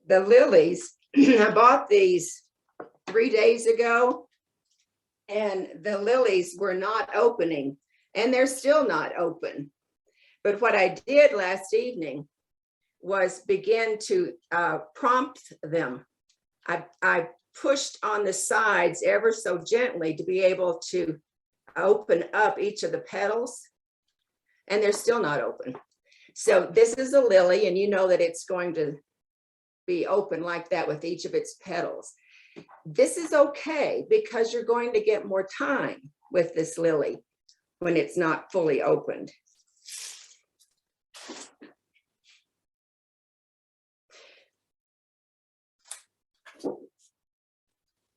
the lilies, I bought these 3 days ago, and the lilies were not opening, and they're still not open. But what I did last evening was begin to prompt them. I pushed on the sides ever so gently to be able to open up each of the petals, and they're still not open. So this is a lily, and you know that it's going to be open like that with each of its petals. This is okay because you're going to get more time with this lily when it's not fully opened.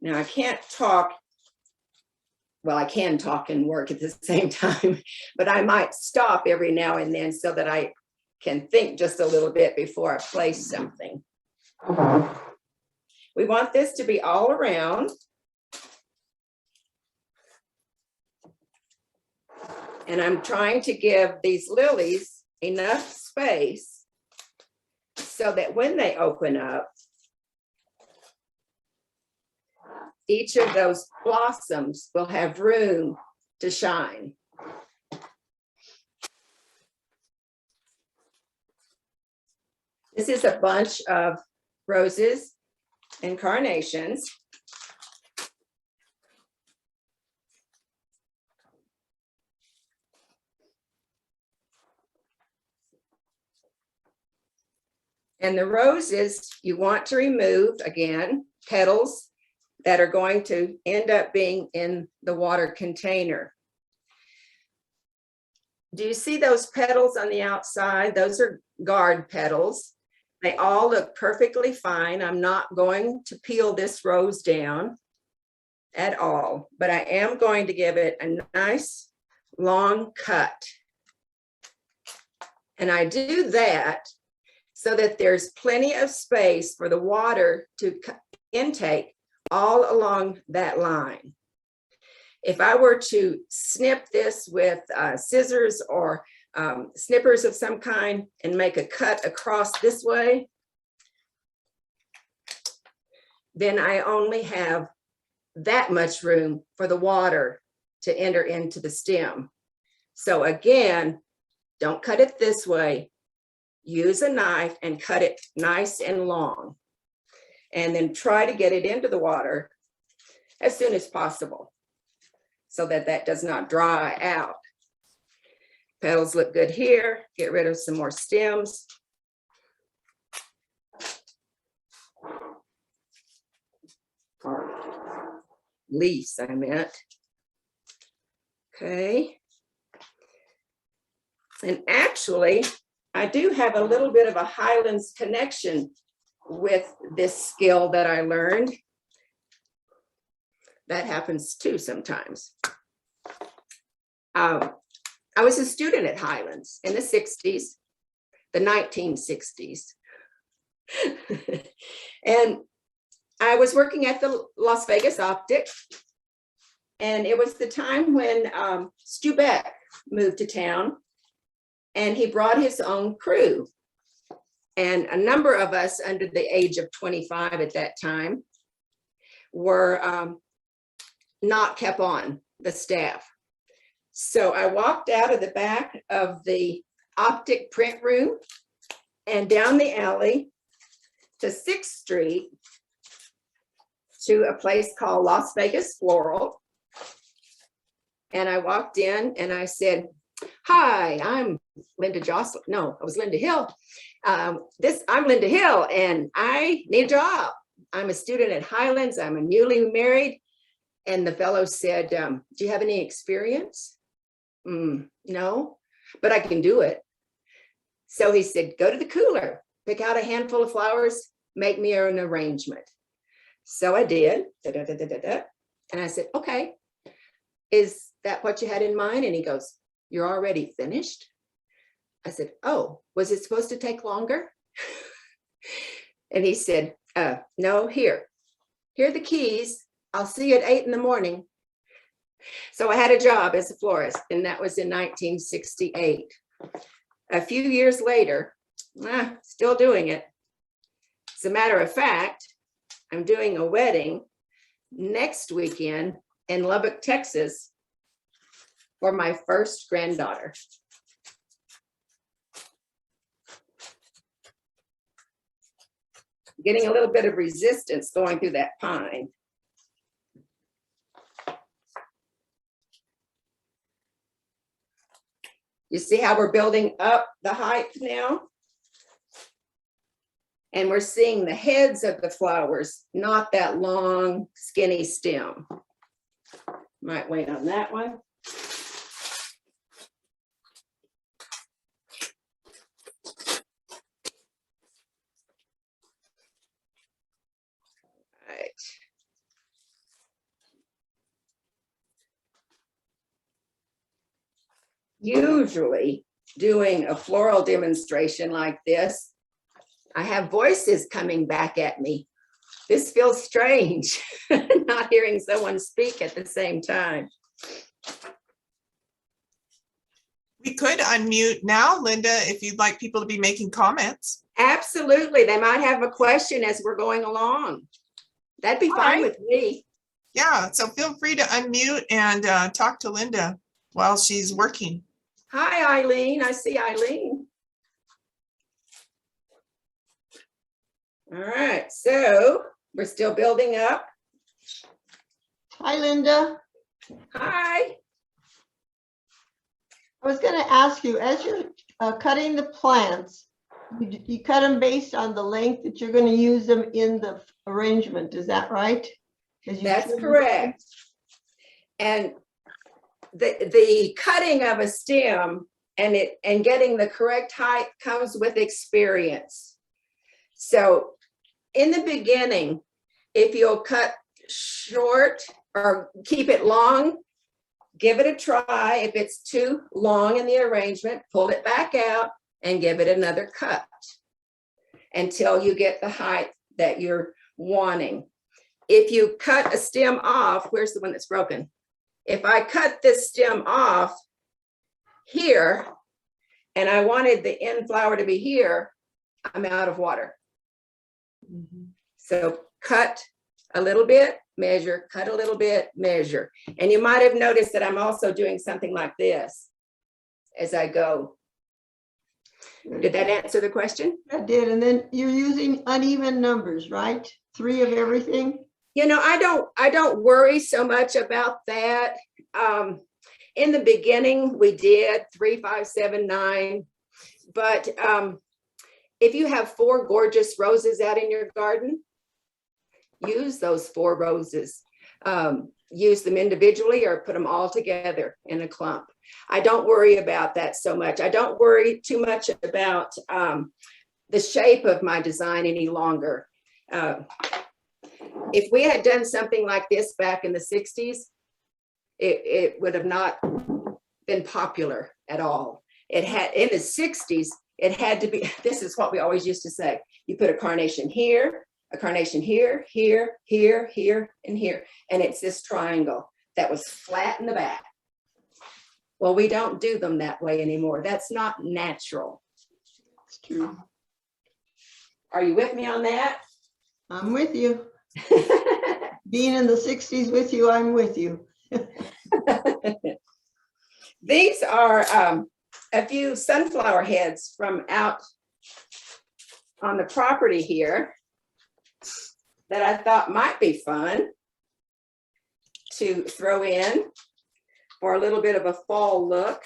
Now I can't talk, well, I can talk and work at the same time, but I might stop every now and then so that I can think just a little bit before I place something. We want this to be all around. And I'm trying to give these lilies enough space so that when they open up, each of those blossoms will have room to shine. This is a bunch of roses and carnations. And the roses, you want to remove, again, petals that are going to end up being in the water container. Do you see those petals on the outside? Those are guard petals. They all look perfectly fine. I'm not going to peel this rose down at all, but I am going to give it a nice long cut. And I do that so that there's plenty of space for the water to intake all along that line. If I were to snip this with scissors or snippers of some kind and make a cut across this way, then I only have that much room for the water to enter into the stem. So again, don't cut it this way. Use a knife and cut it nice and long. And then try to get it into the water as soon as possible so that that does not dry out. Petals look good here. Get rid of some more stems. Or leaves, I meant. Okay. And actually, I do have a little bit of a Highlands connection with this skill that I learned. That happens too sometimes. I was a student at Highlands in the 60s, the 1960s. And I was working at the Las Vegas Optic. And it was the time when Stu Beck moved to town, and he brought his own crew. And a number of us under the age of 25 at that time were not kept on the staff. So I walked out of the back of the optic print room and down the alley to 6th Street to a place called Las Vegas Floral. And I walked in and I said, "Hi, I'm Linda Jocelyn." No, I was Linda Hill. I'm Linda Hill and I need a job. I'm a student at Highlands. I'm a newly married. And the fellow said, "Do you have any experience?" No, but I can do it. So he said, "Go to the cooler, pick out a handful of flowers, make me an arrangement." So I did. And I said, "Okay, is that what you had in mind?" And he goes, "You're already finished?" I said, "Oh, was it supposed to take longer?" And he said, "No, here are the keys. I'll see you at 8 in the morning." So I had a job as a florist, and that was in 1968. A few years later, still doing it. As a matter of fact, I'm doing a wedding next weekend in Lubbock, Texas for my first granddaughter. Getting a little bit of resistance going through that pine. You see how we're building up the height now? And we're seeing the heads of the flowers, not that long, skinny stem. Might wait on that one. Right. Usually doing a floral demonstration like this, I have voices coming back at me. This feels strange, not hearing someone speak at the same time. We could unmute now, Linda, if you'd like people to be making comments. Absolutely. They might have a question as we're going along. That'd be fine with me. Yeah, so feel free to unmute and talk to Linda while she's working. Hi, Eileen. I see Eileen. All right, so we're still building up. Hi, Linda. Hi. I was going to ask you, as you're cutting the plants, you cut them based on the length that you're going to use them in the arrangement. Is that right? That's correct. And the cutting of a stem and getting the correct height comes with experience. So in the beginning, if you'll cut short or keep it long, give it a try. If it's too long in the arrangement, pull it back out and give it another cut until you get the height that you're wanting. If you cut a stem off, where's the one that's broken? If I cut this stem off here and I wanted the end flower to be here, I'm out of water. So cut a little bit, measure, cut a little bit, measure. And you might have noticed that I'm also doing something like this as I go. Did that answer the question? I did. And then you're using uneven numbers, right? 3 of everything? You know, I don't worry so much about that. In the beginning, we did 3, 5, 7, 9. But if you have 4 gorgeous roses out in your garden, use those 4 roses. Use them individually or put them all together in a clump. I don't worry about that so much. I don't worry too much about the shape of my design any longer. If we had done something like this back in the 60s, it would have not been popular at all. It had, in the 60s, it had to be, this is what we always used to say. You put a carnation here, here, here, here, and here. And it's this triangle that was flat in the back. Well, we don't do them that way anymore. That's not natural. It's true. Are you with me on that? I'm with you. Being in the 60s with you, I'm with you. These are a few sunflower heads from out on the property here that I thought might be fun to throw in for a little bit of a fall look.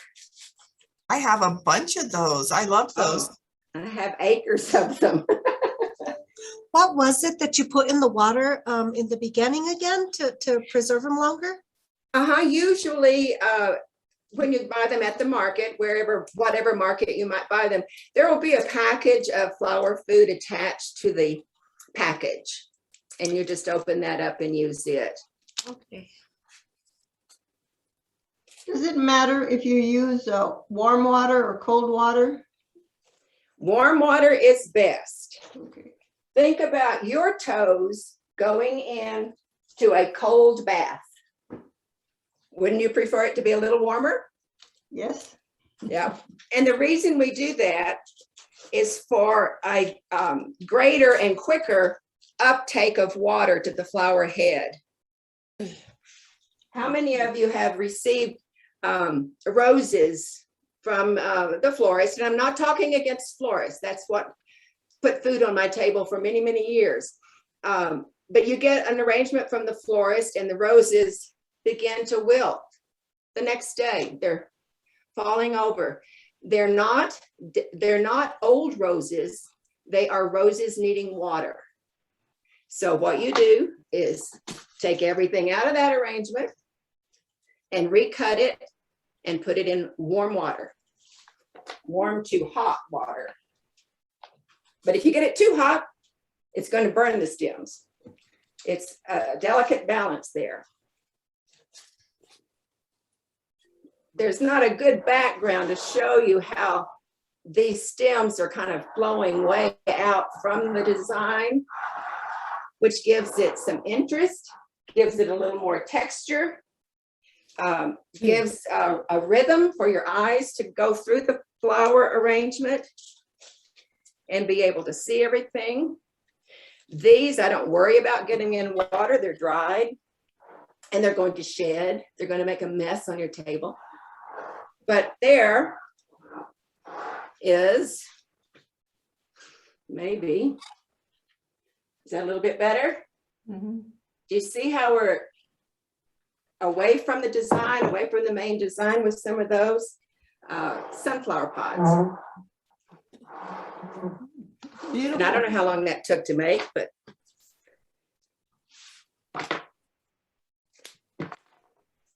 I have a bunch of those. I love those. I have acres of them. What was it that you put in the water in the beginning again to preserve them longer? Usually when you buy them at the market, whatever market you might buy them, there will be a package of flower food attached to the package. And you just open that up and use it. Okay. Does it matter if you use warm water or cold water? Warm water is best. Okay. Think about your toes going in to a cold bath. Wouldn't you prefer it to be a little warmer? Yes. Yeah. And the reason we do that is for a greater and quicker uptake of water to the flower head. How many of you have received roses from the florist? And I'm not talking against florists. That's what put food on my table for many, many years. But you get an arrangement from the florist and the roses begin to wilt the next day. They're falling over. They're not old roses. They are roses needing water. So what you do is take everything out of that arrangement and recut it and put it in warm water, warm to hot water. But if you get it too hot, it's going to burn the stems. It's a delicate balance there. There's not a good background to show you how these stems are kind of flowing way out from the design, which gives it some interest, gives it a little more texture, gives a rhythm for your eyes to go through the flower arrangement and be able to see everything. These, I don't worry about getting in water. They're dried and they're going to shed. They're going to make a mess on your table. But there is maybe, is that a little bit better? Mhm. Do you see how we're away from the design, away from the main design with some of those sunflower pods? And I Beautiful. don't know how long that took to make, but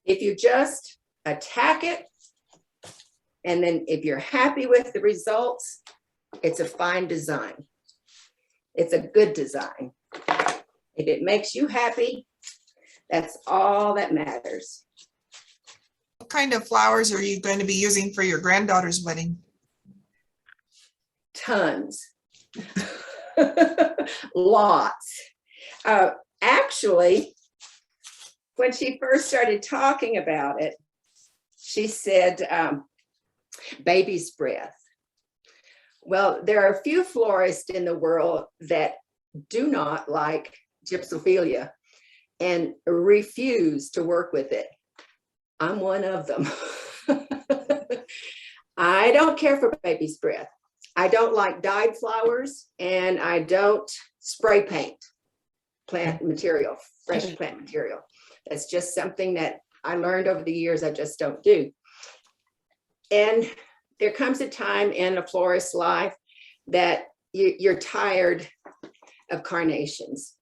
if you just attack it, and then if you're happy with the results, it's a fine design. It's a good design. If it makes you happy, that's all that matters. What kind of flowers are you going to be using for your granddaughter's wedding? Tons. Lots. Actually, when she first started talking about it, she said, baby's breath. Well, there are a few florists in the world that do not like gypsophilia and refuse to work with it. I'm one of them. I don't care for baby's breath. I don't like dyed flowers, and I don't spray paint plant material, fresh plant material. That's just something that I learned over the years I just don't do. And there comes a time in a florist's life that you're tired of carnations.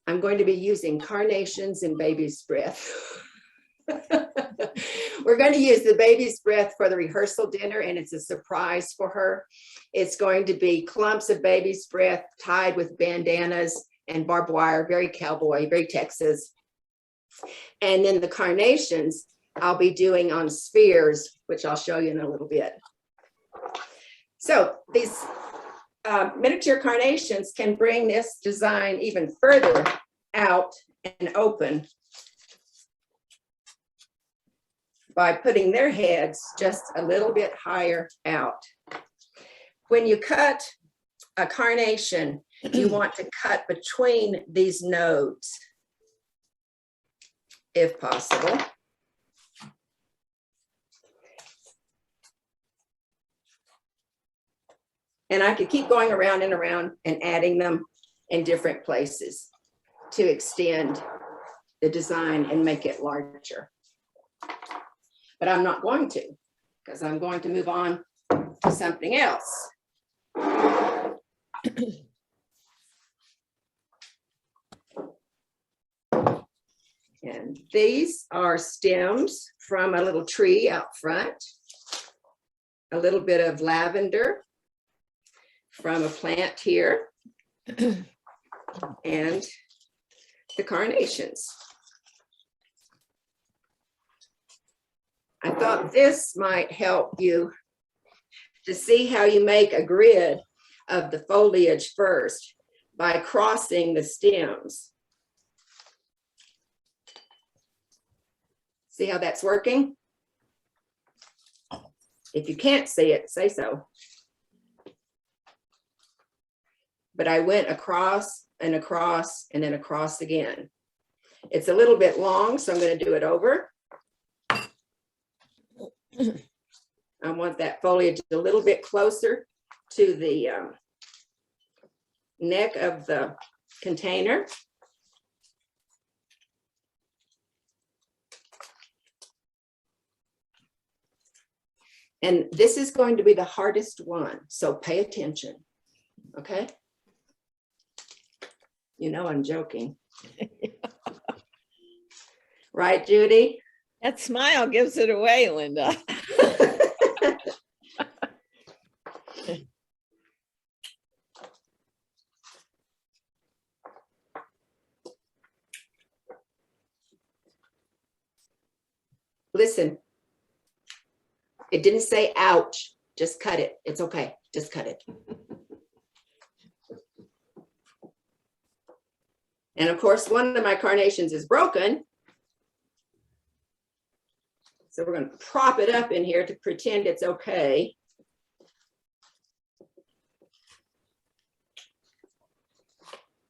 I'm going to be using carnations and baby's breath. We're going to use the baby's breath for the rehearsal dinner, and it's a surprise for her. It's going to be clumps of baby's breath tied with bandanas and barbed wire, very cowboy, very Texas. And then the carnations I'll be doing on spheres, which I'll show you in a little bit. So these miniature carnations can bring this design even further out and open by putting their heads just a little bit higher out. When you cut a carnation, you want to cut between these nodes, if possible. And I could keep going around and around and adding them in different places to extend the design and make it larger. But I'm not going to, because I'm going to move on to something else. And these are stems from a little tree out front, a little bit of lavender from a plant here, and the carnations. I thought this might help you to see how you make a grid of the foliage first by crossing the stems. See how that's working? If you can't see it, say so. but I went across and across and then across again. It's a little bit long, so I'm going to do it over. I want that foliage a little bit closer to the neck of the container. And this is going to be the hardest one, so pay attention, okay? You know I'm joking. Right, Judy? That smile gives it away, Linda. Listen, it didn't say ouch, just cut it. It's okay, just cut it. And of course, one of my carnations is broken. So we're going to prop it up in here to pretend it's okay.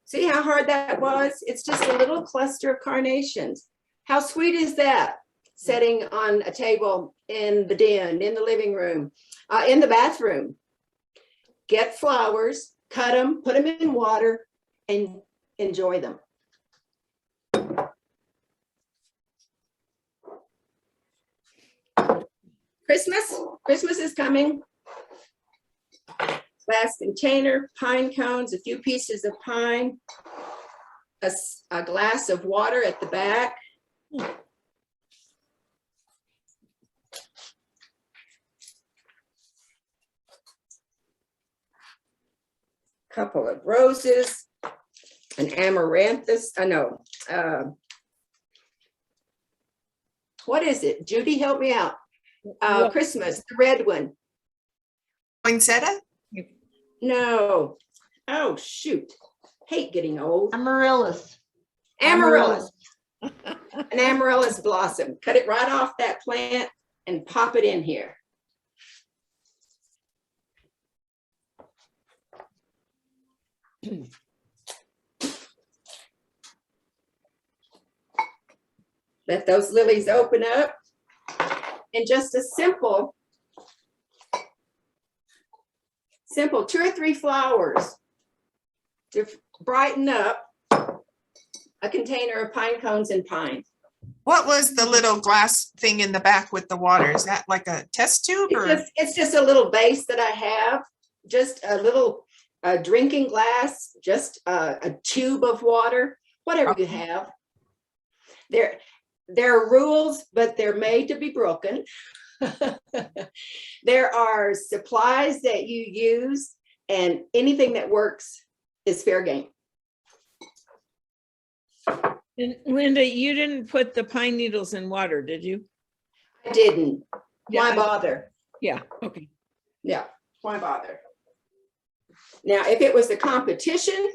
See how hard that was? It's just a little cluster of carnations. How sweet is that? Setting on a table in the den, in the living room, in the bathroom. Get flowers, cut them, put them in water, and enjoy them. Christmas is coming. Glass container, pine cones, a few pieces of pine, a glass of water at the back. Couple of roses, an amaranthus, what is it? Judy, help me out. What? Christmas, the red one. Poinsettia? No. Oh, shoot. Hate getting old. Amaryllis. Amaryllis. An amaryllis blossom. Cut it right off that plant and pop it in here. Let those lilies open up. And just a simple 2 or 3 flowers to brighten up a container of pine cones and pine. What was the little glass thing in the back with the water? Is that like a test tube or? It's just a little vase that I have, just a little drinking glass, just a tube of water, whatever you have. There are rules, but they're made to be broken. There are supplies that you use, and anything that works is fair game. And Linda, you didn't put the pine needles in water, did you? I didn't. Why Yeah. bother? Yeah, okay. Yeah, why bother? Now, if it was a competition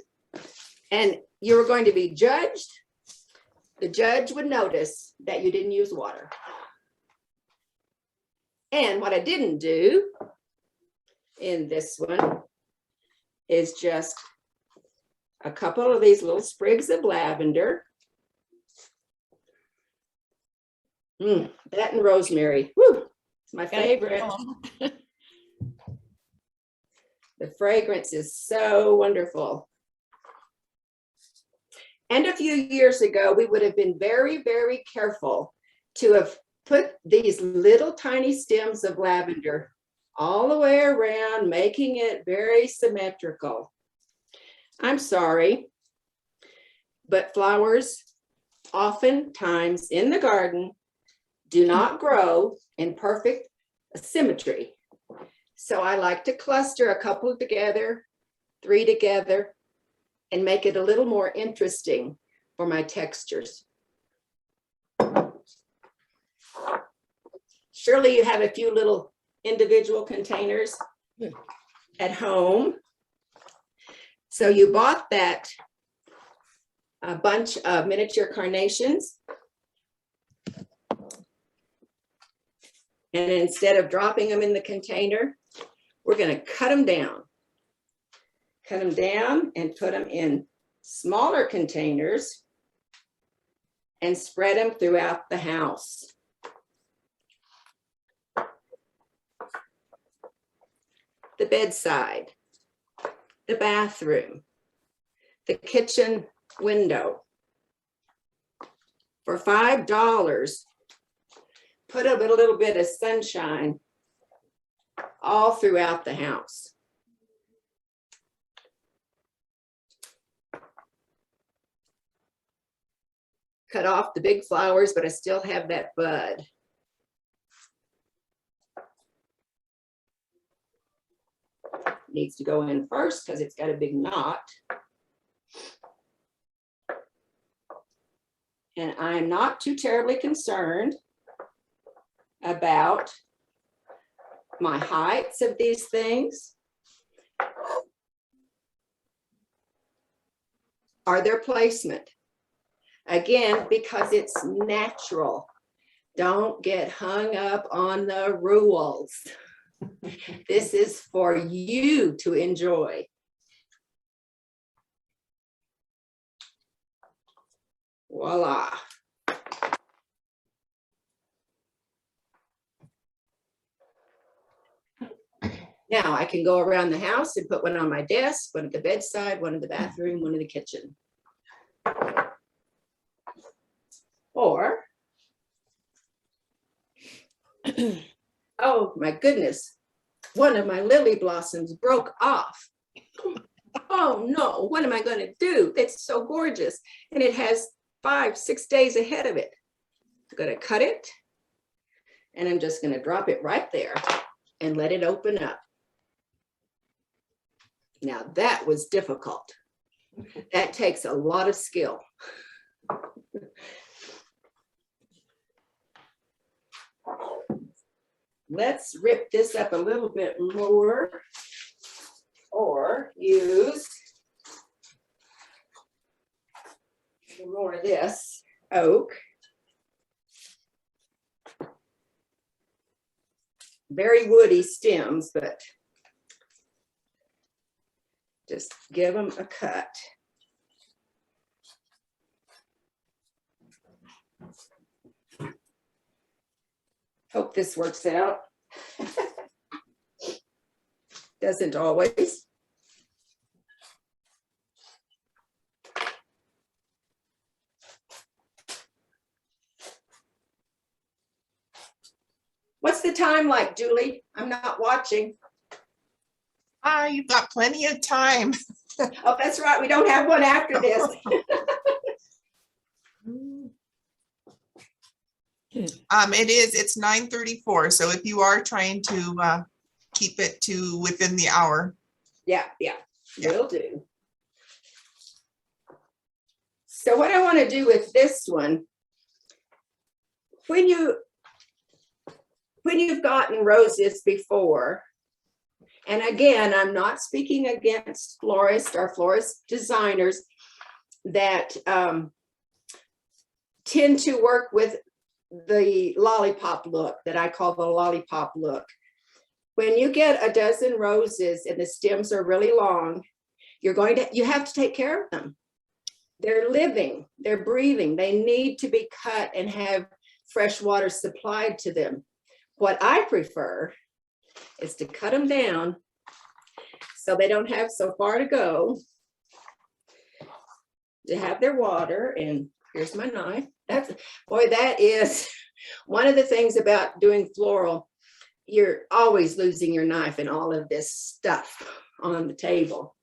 and you were going to be judged, the judge would notice that you didn't use water. And what I didn't do in this one is just a couple of these little sprigs of lavender. That and rosemary. Woo, it's my favorite. The fragrance is so wonderful. And a few years ago, we would have been very, very careful to have put these little tiny stems of lavender all the way around, making it very symmetrical. I'm sorry, but flowers oftentimes in the garden do not grow in perfect symmetry. So I like to cluster a couple together, 3 together, and make it a little more interesting for my textures. Surely you have a few little individual containers at home. So you bought that a bunch of miniature carnations. And instead of dropping them in the container, we're going to cut them down. cut them down and put them in smaller containers and spread them throughout the house. The bedside, the bathroom, the kitchen window. For $5, put a little bit of sunshine all throughout the house. Cut off the big flowers, but I still have that bud. Needs to go in first because it's got a big knot. And I'm not too terribly concerned about my heights of these things. Or their placement. Again, because it's natural. Don't get hung up on the rules. This is for you to enjoy. Voila. Now I can go around the house and put one on my desk, one at the bedside, one in the bathroom, one in the kitchen. Or, oh my goodness, one of my lily blossoms broke off. Oh no, what am I going to do? It's so gorgeous. And it has 5-6 days ahead of it. I'm going to cut it and I'm just going to drop it right there and let it open up. Now that was difficult. That takes a lot of skill. Let's rip this up a little bit more or use some more of this oak. Very woody stems, but just give them a cut. Hope this works out. Doesn't always. What's the time like, Julie? I'm not watching. You've got plenty of time. Oh, that's right. We don't have one after this. It's 9:34. So if you are trying to keep it to within the hour. Yeah, will do. So what I want to do with this one, when you've gotten roses before, and again, I'm not speaking against florists or florist designers that tend to work with the lollipop look that I call the lollipop look. When you get a dozen roses and the stems are really long, you have to take care of them. They're living, they're breathing, they need to be cut and have fresh water supplied to them. What I prefer is to cut them down so they don't have so far to go to have their water. And here's my knife. That is one of the things about doing floral. You're always losing your knife and all of this stuff on the table.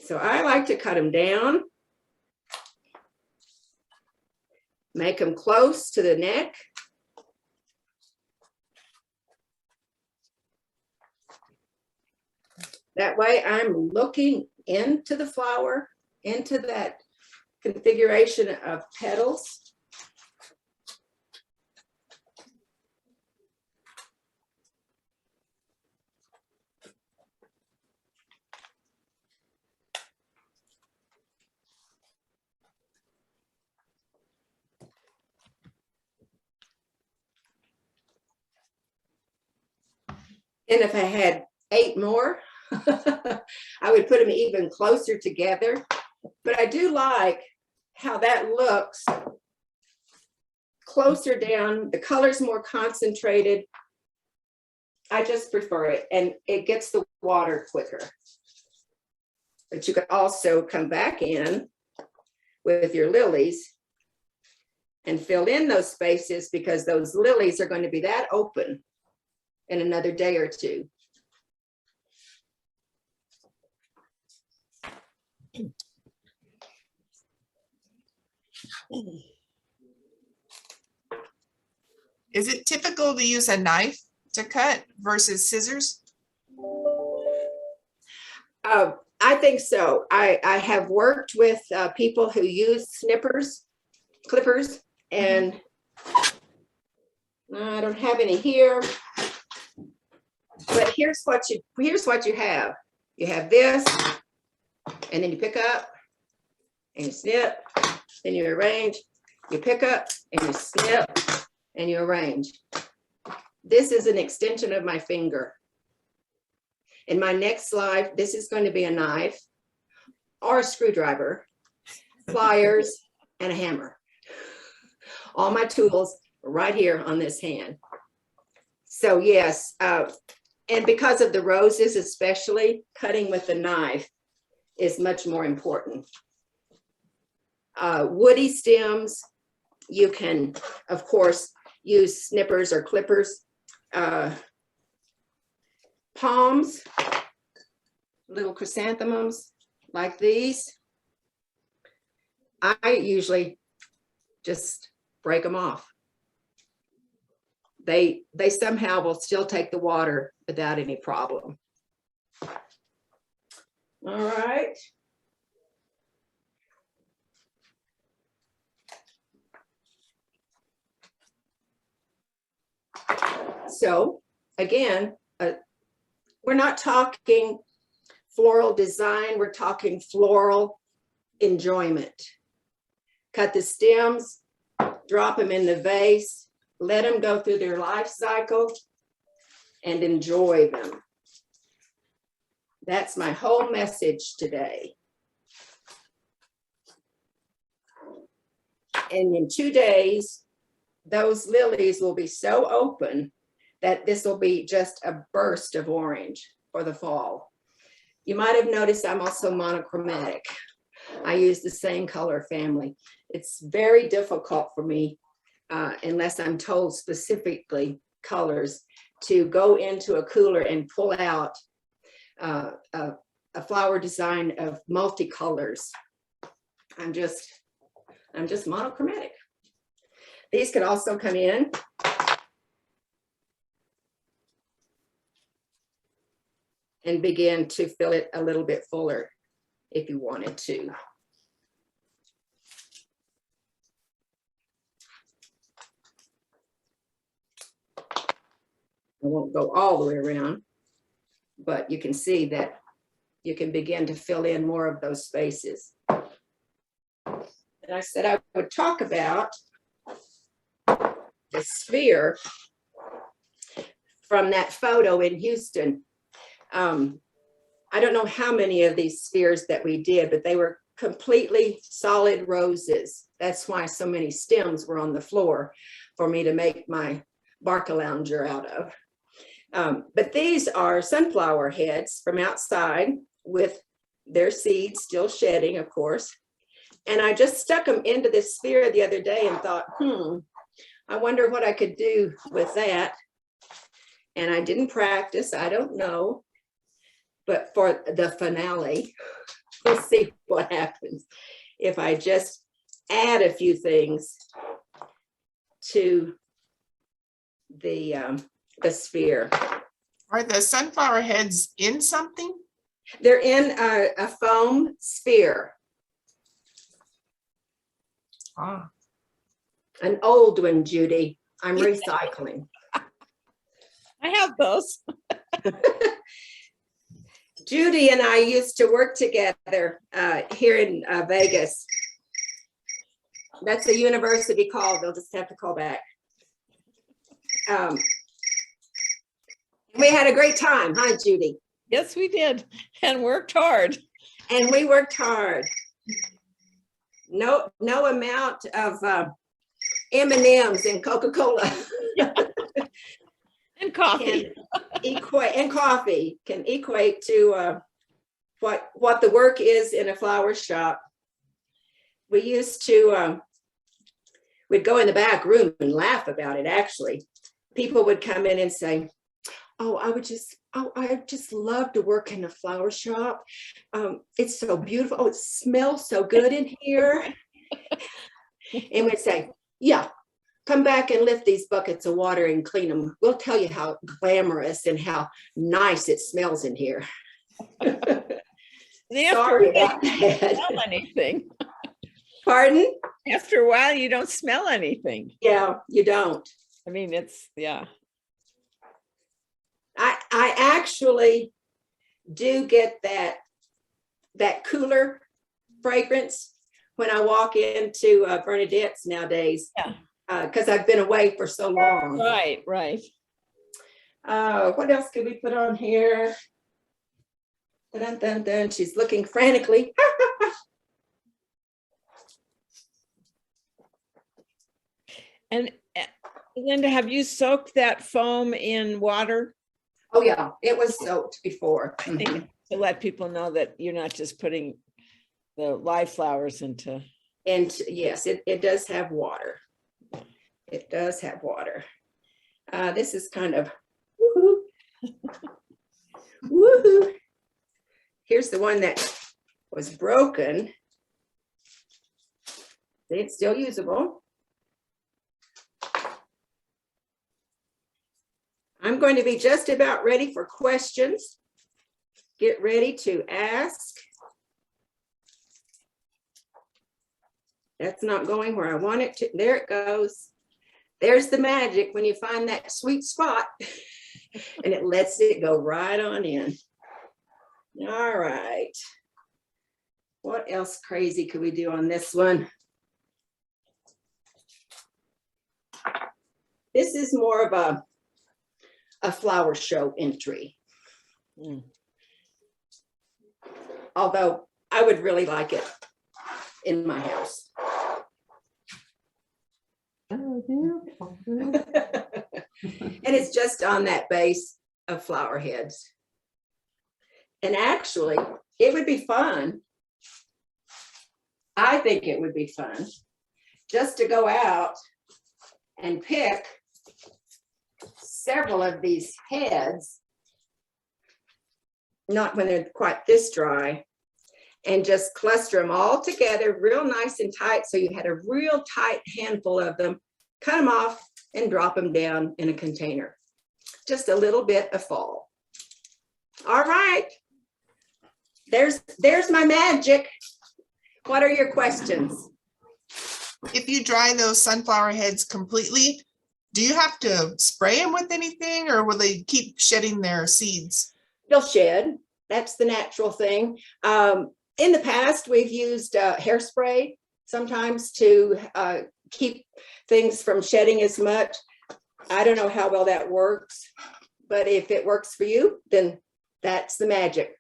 So I like to cut them down, make them close to the neck. That way I'm looking into the flower, into that configuration of petals. And if I had 8 more. I would put them even closer together, but I do like how that looks closer down. The color's more concentrated. I just prefer it, and it gets the water quicker. But you could also come back in with your lilies and fill in those spaces, because those lilies are going to be that open in another day or two. Is it typical to use a knife to cut versus scissors? I think so. I have worked with people who use clippers, and I don't have any here. But here's what you have. You have this, and then you pick up and you snip, then you arrange, you pick up and you snip and you arrange. This is an extension of my finger. In my next slide, this is going to be a knife or a screwdriver, pliers, and a hammer. All my tools right here on this hand. So yes, and because of the roses especially, cutting with the knife is much more important. Woody stems, you can, of course, use snippers or clippers. Palms, little chrysanthemums like these, I usually just break them off. They somehow will still take the water without any problem. All right. So again, we're not talking floral design, we're talking floral enjoyment. Cut the stems, drop them in the vase, let them go through their life cycle, and enjoy them. That's my whole message today. And in 2 days, those lilies will be so open that this will be just a burst of orange for the fall. You might have noticed I'm also monochromatic. I use the same color family. It's very difficult for me, unless I'm told specifically colors, to go into a cooler and pull out a flower design of multicolors. I'm just monochromatic. These could also come in. And begin to fill it a little bit fuller if you wanted to. I won't go all the way around, but you can see that you can begin to fill in more of those spaces. And I said I would talk about the sphere from that photo in Houston. I don't know how many of these spheres that we did, but they were completely solid roses. That's why so many stems were on the floor for me to make my Barcalounger out of. But these are sunflower heads from outside with their seeds still shedding, of course. And I just stuck them into this sphere the other day and thought, I wonder what I could do with that. And I didn't practice, I don't know. But for the finale, we'll see what happens if I just add a few things to the sphere. Are the sunflower heads in something? They're in a foam sphere. Ah, An old one, Judy. I'm recycling. I have those. Judy and I used to work together here in Vegas. That's a university call. They'll just have to call back. We had a great time, huh, Judy? Yes, we did, and worked hard. And we worked hard. No amount of M&Ms and Coca-Cola And coffee. and coffee can equate to what the work is in a flower shop. We used to, we'd go in the back room and laugh about it, actually. People would come in and say, oh, I just love to work in a flower shop. It's so beautiful. Oh, it smells so good in here. And we'd say, yeah, come back and lift these buckets of water and clean them. We'll tell you how glamorous and how nice it smells in here. Sorry about Don't that. smell anything. Pardon? After a while, you don't smell anything. Yeah, you don't. I mean, it's, yeah. I actually do get that cooler fragrance when I walk into Bernadette's nowadays. Yeah. Because I've been away for so long. Right, right. What else could we put on here? Dun, dun, dun. She's looking frantically. And Linda, have you soaked that foam in water? Oh yeah, it was soaked before. I think to let people know that you're not just putting the live flowers into. And yes, it does have water. It does have water. This is kind of woohoo. Woohoo. Here's the one that was broken. It's still usable. I'm going to be just about ready for questions. Get ready to ask. That's not going where I want it to. There it goes. There's the magic when you find that sweet spot and it lets it go right on in. All right. What else crazy could we do on this one? This is more of a flower show entry. Mm. Although I would really like it in my house. Oh, beautiful. And it's just on that base of flower heads. And actually, it would be fun. I think it would be fun just to go out and pick several of these heads, not when they're quite this dry, and just cluster them all together real nice and tight. So you had a real tight handful of them, cut them off and drop them down in a container. Just a little bit of fall. All right. There's my magic. What are your questions? If you dry those sunflower heads completely, do you have to spray them with anything or will they keep shedding their seeds? They'll shed. That's the natural thing. In the past, we've used hairspray sometimes to keep things from shedding as much. I don't know how well that works, but if it works for you, then that's the magic.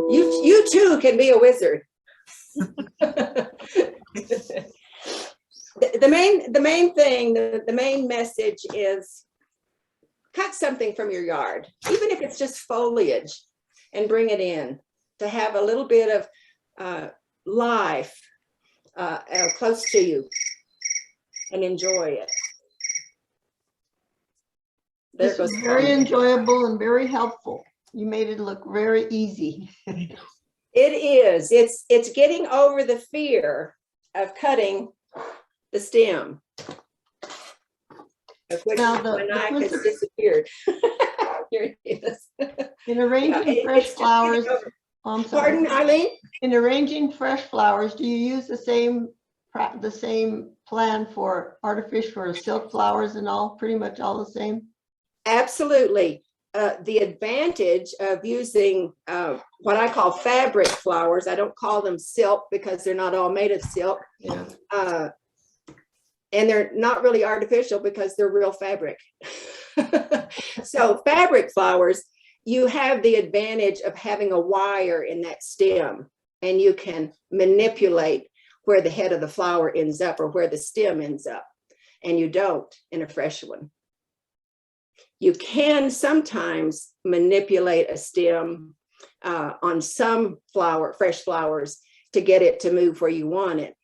You too can be a wizard. The main thing, the main message is cut something from your yard, even if it's just foliage, and bring it in to have a little bit of life close to you and enjoy it. There This goes is very enjoyable and very helpful. You made it look very easy. It is. It's getting over the fear of cutting the stem, of which Now, my the knife has principle- disappeared. Here it is. In arranging Yeah, fresh it's just flowers, getting over- I'm sorry. Pardon, Eileen? In arranging fresh flowers, do you use the same plan for artificial or silk flowers and all, pretty much all the same? Absolutely. The advantage of using what I call fabric flowers, I don't call them silk because they're not all made of silk. Yeah. And they're not really artificial because they're real fabric. So fabric flowers, you have the advantage of having a wire in that stem, and you can manipulate where the head of the flower ends up or where the stem ends up, and you don't in a fresh one. You can sometimes manipulate a stem on some fresh flowers to get it to move where you want it.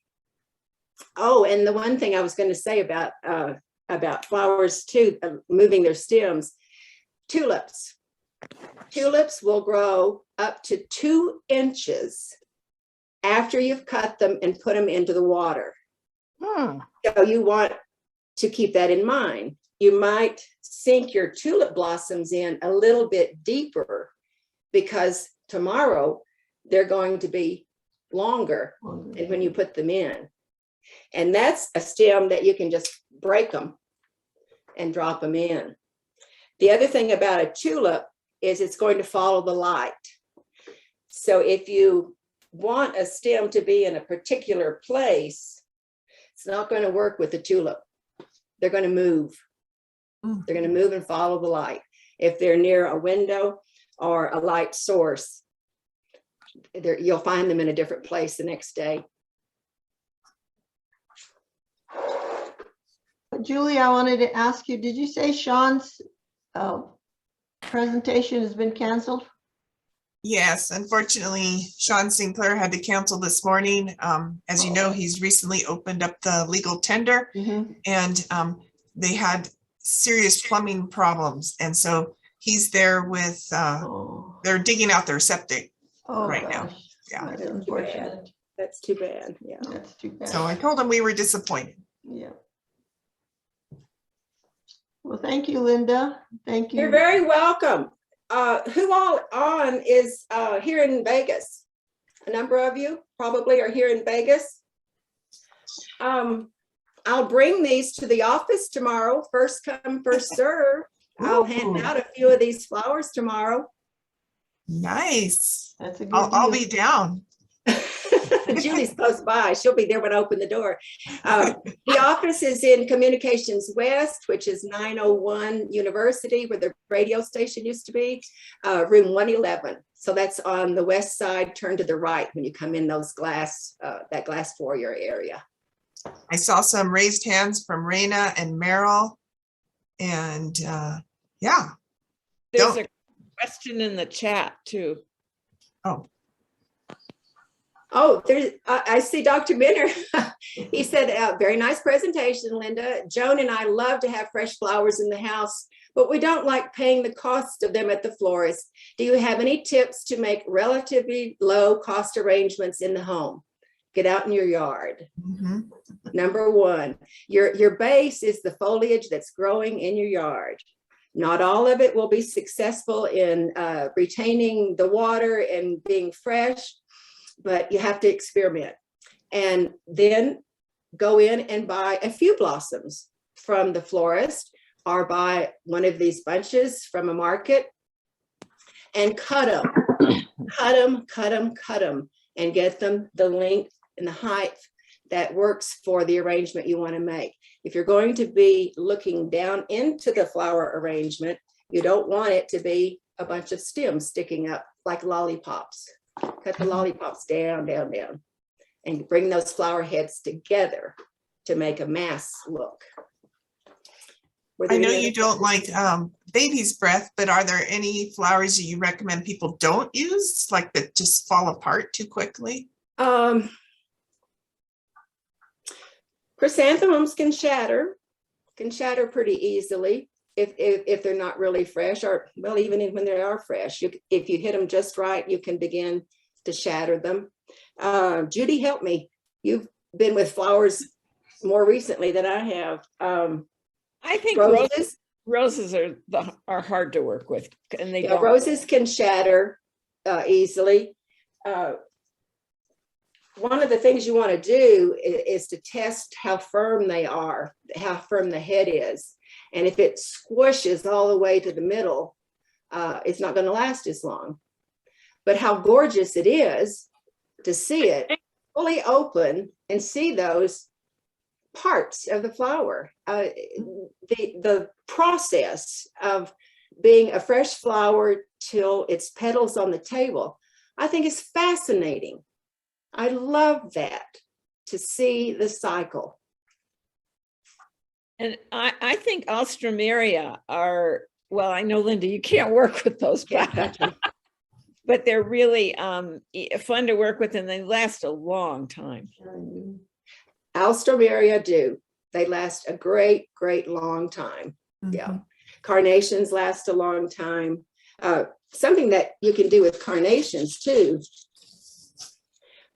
Oh, and the one thing I was going to say about flowers too, moving their stems, tulips. Tulips will grow up to 2 inches after you've cut them and put them into the water. So you want to keep that in mind. You might sink your tulip blossoms in a little bit deeper because tomorrow they're going to be longer than when you put them in. And that's a stem that you can just break them and drop them in. The other thing about a tulip is it's going to follow the light. So if you want a stem to be in a particular place, it's not going to work with the tulip. They're going to move. They're going to move and follow the light. If they're near a window or a light source, you'll find them in a different place the next day. Julie, I wanted to ask you, did you say Sean's presentation has been canceled? Yes, unfortunately, Sean Sinclair had to cancel this morning. As you know, he's recently opened up the legal tender, and they had serious plumbing problems. And so he's there with, they're digging out their septic right now. Yeah. That's unfortunate. That's too bad. Yeah. That's too bad. So I told him we were disappointed. Yeah. Well, thank you, Linda. Thank you. You're very welcome. Who all on is here in Vegas? A number of you probably are here in Vegas. I'll bring these to the office tomorrow. First come, first serve. I'll hand out a few of these flowers tomorrow. Nice. That's a good I'll deal. be down. Julie's close by. She'll be there when I open the door. The office is in Communications West, which is 901 University, where the radio station used to be, room 111. So that's on the west side. Turn to the right when you come in those that glass foyer area. I saw some raised hands from Raina and Meryl. And yeah. There's a question in the chat too. Oh, I see Dr. Minner. He said, very nice presentation, Linda. Joan and I love to have fresh flowers in the house, but we don't like paying the cost of them at the florist. Do you have any tips to make relatively low cost arrangements in the home? Get out in your yard. Number one, your base is the foliage that's growing in your yard. Not all of it will be successful in retaining the water and being fresh, but you have to experiment. And then go in and buy a few blossoms from the florist or buy one of these bunches from a market and cut them, and get them the length and the height that works for the arrangement you want to make. If you're going to be looking down into the flower arrangement, you don't want it to be a bunch of stems sticking up like lollipops. Cut the lollipops down, and bring those flower heads together to make a mass look. I know you don't like baby's breath, but are there any flowers that you recommend people don't use, like that just fall apart too quickly? Chrysanthemums can shatter pretty easily if they're not really fresh, or well, even when they are fresh. If you hit them just right, you can begin to shatter them. Judy, help me. You've been with flowers more recently than I have. I think roses are hard to work with, and they don't. Roses can shatter easily. One of the things you want to do is to test how firm they are, how firm the head is. And if it squishes all the way to the middle, it's not going to last as long. But how gorgeous it is to see it fully open and see those parts of the flower. The process of being a fresh flower till its petals on the table, I think is fascinating. I love that, to see the cycle. And I think Alstroemeria are, well, I know, Linda, you can't work with those, but they're really fun to work with, and they last a long time. Alstroemeria do. They last a great, great long time. Yeah. Carnations last a long time. Something that you can do with carnations too,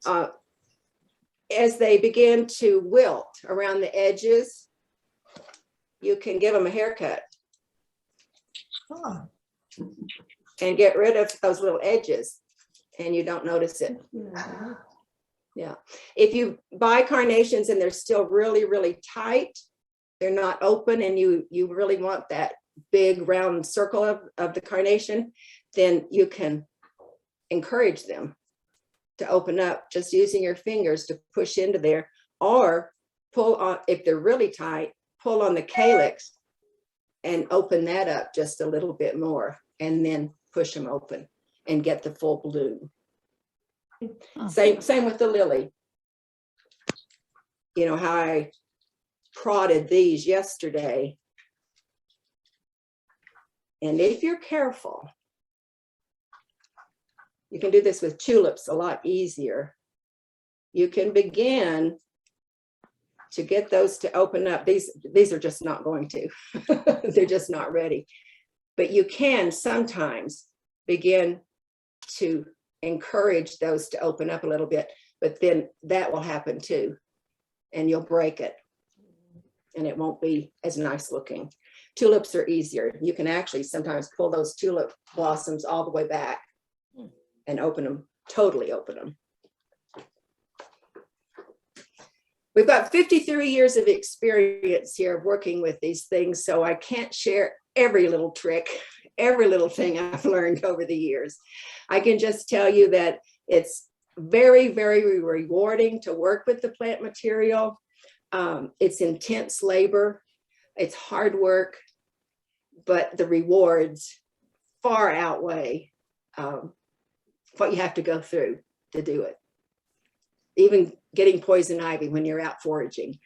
as they begin to wilt around the edges, you can give them a haircut and get rid of those little edges, and you don't notice it. Yeah. If you buy carnations and they're still really, really tight, they're not open, and you really want that big round circle of the carnation, then you can encourage them to open up just using your fingers to push into there, or pull on, if they're really tight, pull on the calyx and open that up just a little bit more, and then push them open and get the full bloom. Same with the lily. You know how I prodded these yesterday. And if you're careful, you can do this with tulips a lot easier. You can begin to get those to open up. These are just not going to. They're just not ready. But you can sometimes begin to encourage those to open up a little bit, but then that will happen too, and you'll break it, and it won't be as nice looking. Tulips are easier. You can actually sometimes pull those tulip blossoms all the way back and open them, totally open them. We've got 53 years of experience here working with these things, so I can't share every little trick, every little thing I've learned over the years. I can just tell you that it's very, very rewarding to work with the plant material. It's intense labor, it's hard work, but the rewards far outweigh what you have to go through to do it. Even getting poison ivy when you're out foraging.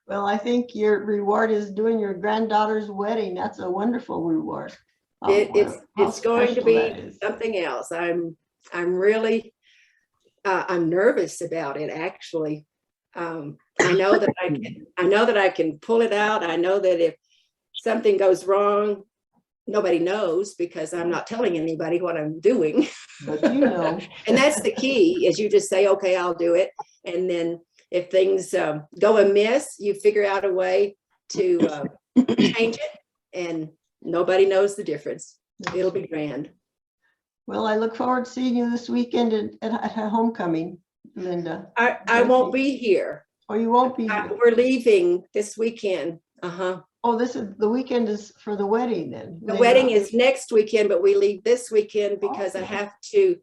Well, I think your reward is doing your granddaughter's wedding. That's a wonderful reward. It's going to be something else. I'm really I'm nervous about it, actually. I know that I can pull it out. I know that if something goes wrong, nobody knows, because I'm not telling anybody what I'm doing. But you know. And that's the key, is you just say, okay, I'll do it. And then if things go amiss, you figure out a way to change it, and nobody knows the difference. It'll be grand. Well, I look forward to seeing you this weekend at homecoming, Linda. I won't be here. Oh, you won't be here? We're leaving this weekend. Oh, the weekend is for the wedding then? The wedding is next weekend, but we leave this weekend because I have to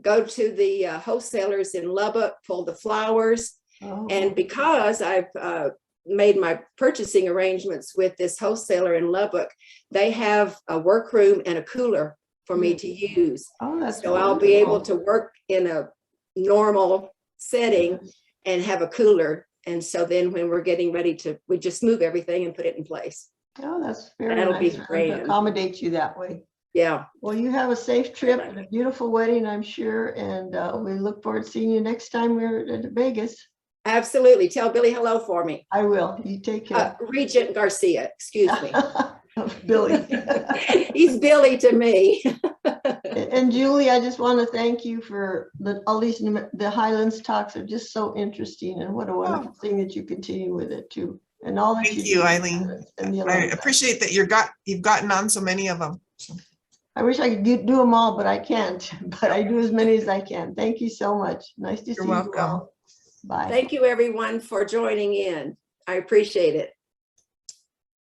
go to the wholesalers in Lubbock, pull the flowers. And because I've made my purchasing arrangements with this wholesaler in Lubbock, they have a workroom and a cooler for me to use. So I'll be able to work in a normal setting and have a cooler. And so then when we're getting ready we just move everything and put it in place. Oh, that's very That'll nice. be great. To accommodate you that way. Yeah. Well, you have a safe trip and a beautiful wedding, I'm sure. And we look forward to seeing you next time we're at Vegas. Absolutely. Tell Billy hello for me. I will. You take care. Regent Garcia, excuse me. Billy. He's Billy to me. And Julie, I just want to thank you for all these, the Highlands talks are just so interesting, and what a wonderful thing that you continue with it too. And all that Thank you, Eileen. I appreciate that you've gotten on so many of them. I wish I could do them all, but I can't. But I do as many as I can. Thank you so much. Nice to see you all. Bye. Thank you, everyone, for joining in. I appreciate it.